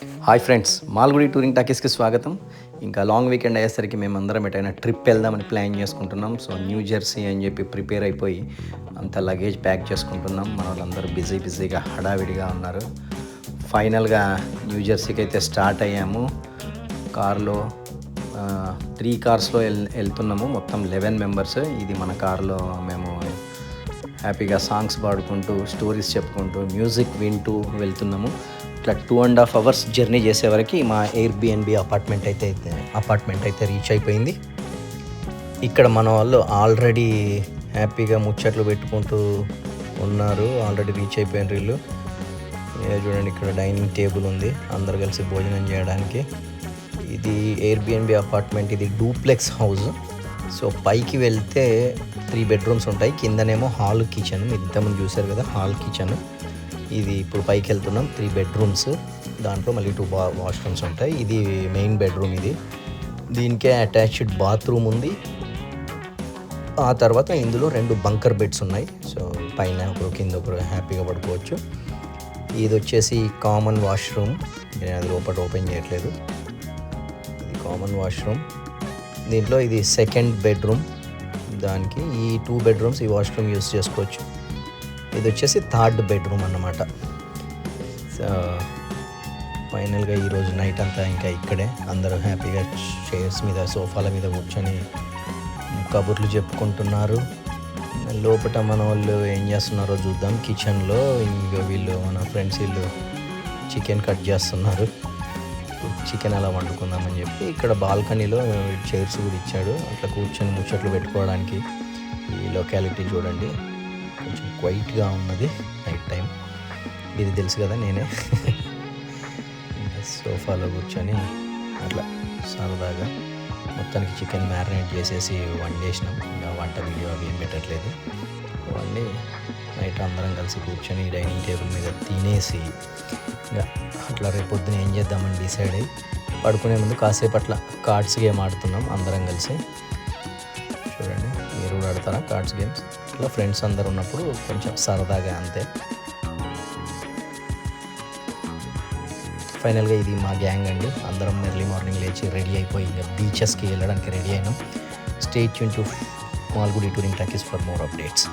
Hi friends, Malgudi touring టాకీస్కి స్వాగతం. ఇంకా long weekend అయ్యేసరికి మేమందరం ఎటైనా ట్రిప్ వెళ్దామని ప్లాన్ చేసుకుంటున్నాం. సో న్యూ జెర్సీ అని చెప్పి ప్రిపేర్ అయిపోయి అంత లగేజ్ ప్యాక్ చేసుకుంటున్నాం. మన వాళ్ళందరూ బిజీగా హడావిడిగా ఉన్నారు. ఫైనల్గా న్యూ జెర్సీకి అయితే స్టార్ట్ అయ్యాము. కార్లో 3 కార్స్లో వెళ్తున్నాము. మొత్తం 11 మెంబర్స్. ఇది మన కార్లో మేము హ్యాపీగా సాంగ్స్ పాడుకుంటూ, స్టోరీస్ చెప్పుకుంటూ, మ్యూజిక్ వింటూ వెళ్తున్నాము. ఇట్లా 2.5 అవర్స్ జర్నీ చేసేవరకు మా ఎయిర్బిఎన్బి అపార్ట్మెంట్ అయితే రీచ్ అయిపోయింది. ఇక్కడ మన వాళ్ళు ఆల్రెడీ హ్యాపీగా ముచ్చట్లు పెట్టుకుంటూ ఉన్నారు. ఆల్రెడీ రీచ్ అయిపోయిన వీళ్ళు. చూడండి, ఇక్కడ డైనింగ్ టేబుల్ ఉంది, అందరు కలిసి భోజనం చేయడానికి. ఇది ఎయిర్బిఎన్బి అపార్ట్మెంట్. ఇది డూప్లెక్స్ హౌస్. సో పైకి వెళ్తే 3 బెడ్రూమ్స్ ఉంటాయి. కిందనేమో హాల్ కిచెన్. మీరు ఇంతకుముందు చూసారు కదా, హాల్ కిచెన్. ఇది ఇప్పుడు పైకి వెళ్తున్నాం. 3 బెడ్రూమ్స్, దాంట్లో మళ్ళీ 2 వాష్రూమ్స్ ఉంటాయి. ఇది మెయిన్ బెడ్రూమ్. ఇది దీనికే అటాచ్డ్ బాత్రూమ్ ఉంది. ఆ తర్వాత ఇందులో 2 బంకర్ బెడ్స్ ఉన్నాయి. సో పైన ఒకరు, కింద ఒకరు హ్యాపీగా పడుకోవచ్చు. ఇది వచ్చేసి కామన్ వాష్రూమ్. నేను అది లోపల ఓపెన్ చేయట్లేదు. ఇది కామన్ వాష్రూమ్. దీంట్లో ఇది సెకండ్ బెడ్రూమ్. దానికి ఈ 2 బెడ్రూమ్స్ ఈ వాష్రూమ్ యూస్ చేసుకోవచ్చు. ఇది వచ్చేసి 3rd బెడ్రూమ్ అన్నమాట. సో ఫైనల్గా ఈరోజు నైట్ అంతా ఇంకా ఇక్కడే అందరూ హ్యాపీగా చైర్స్ మీద, సోఫాల మీద కూర్చొని కబుర్లు చెప్పుకుంటున్నారు. లోపల మన వాళ్ళు ఏం చేస్తున్నారో చూద్దాం. కిచెన్లో ఇంకా వీళ్ళు, మన ఫ్రెండ్స్ వీళ్ళు చికెన్ కట్ చేస్తున్నారు. చికెన్ అలా వండుకుందామని చెప్పి ఇక్కడ బాల్కనీలో చైర్స్ కూడా ఇచ్చాడు. అట్లా కూర్చొని ముచ్చట్లు పెట్టుకోవడానికి. ఈ లొకాలిటీ చూడండి, కొంచెం క్వైట్గా ఉన్నది నైట్ టైం. ఇది తెలుసు కదా, నేనే సోఫాలో కూర్చొని అట్లా సరదాగా మొత్తానికి చికెన్ మ్యారినేట్ చేసేసి వండేసినాం. ఇంకా వంట వీడియో అవి ఏం పెట్టట్లేదు. అవన్నీ నైట్ అందరం కలిసి కూర్చొని డైనింగ్ టేబుల్ మీద తినేసి ఇంకా అట్లా రేపు పొద్దున ఏం చేద్దామని డిసైడ్ అయ్యి పడుకునే ముందు కాసేపు అట్లా కార్డ్స్ గేమ్ ఆడుతున్నాం అందరం కలిసి. చూడండి, మీరు కూడా ఆడతారా కార్డ్స్ గేమ్స్? ఇట్లా ఫ్రెండ్స్ అందరు ఉన్నప్పుడు కొంచెం సరదాగా అంతే. ఫైనల్గా ఇది మా గ్యాంగ్ అండి. అందరం ఎర్లీ మార్నింగ్ లేచి రెడీ అయిపోయి ఇంకా బీచెస్కి వెళ్ళడానికి రెడీ అయినాం. Stay tune to Malgudi touring talkies for more updates.